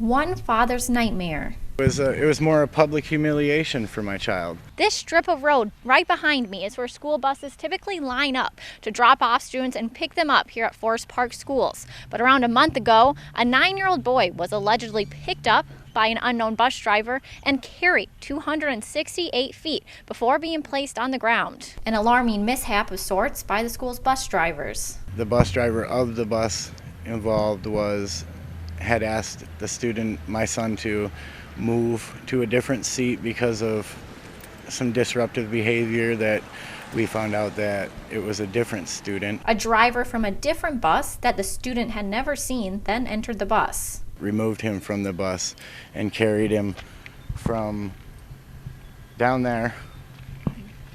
One father's nightmare. It was more a public humiliation for my child. This strip of road right behind me is where school buses typically line up to drop off students and pick them up here at Forest Park Schools. But around a month ago, a 9-year-old boy was allegedly picked up by an unknown bus driver and carried 268 feet before being placed on the ground. An alarming mishap of sorts by the school's bus drivers. The bus driver of the bus involved had asked the student, my son, to move to a different seat because of some disruptive behavior that we found out that it was a different student. A driver from a different bus that the student had never seen then entered the bus. Removed him from the bus and carried him from down there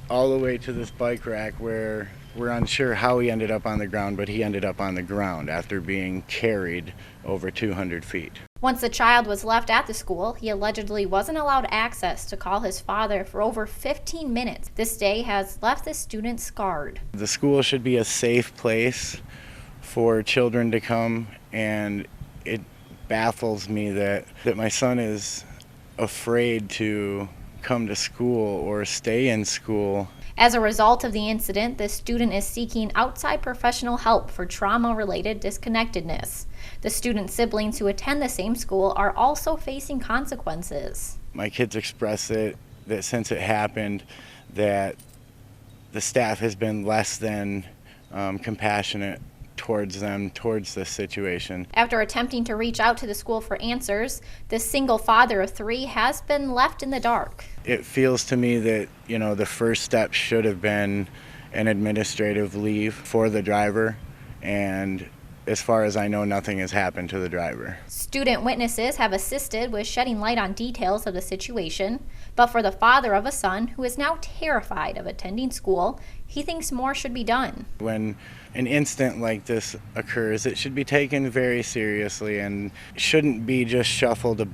all the way to this bike rack where we're unsure how he ended up on the ground, but he ended up on the ground after being carried over 200 feet. Once the child was left at the school, he allegedly wasn't allowed access to call his father for over 15 minutes. This day has left the student scarred. The school should be a safe place for children to come, and it baffles me that my son is afraid to come to school or stay in school. As a result of the incident, the student is seeking outside professional help for trauma-related disconnectedness. The student's siblings who attend the same school are also facing consequences. My kids express it that since it happened, that the staff has been less than compassionate towards them, towards this situation. After attempting to reach out to the school for answers, this single father of 3 has been left in the dark. It feels to me that, the first step should have been an administrative leave for the driver, and as far as I know, nothing has happened to the driver. Student witnesses have assisted with shedding light on details of the situation, but for the father of a son who is now terrified of attending school, he thinks more should be done. When an incident like this occurs, it should be taken very seriously and shouldn't be just shuffled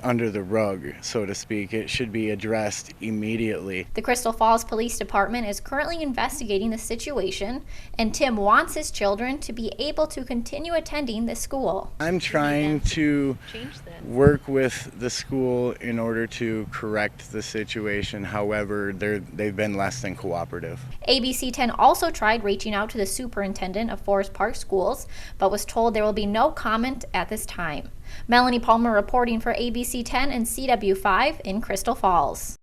under the rug, so to speak. It should be addressed immediately. The Crystal Falls Police Department is currently investigating the situation, and Tim wants his children to be able to continue attending the school. I'm trying to work with the school in order to correct the situation. However, they've been less than cooperative. ABC 10 also tried reaching out to the superintendent of Forest Park Schools, but was told there will be no comment at this time. Melanie Palmer reporting for ABC 10 and CW5 in Crystal Falls.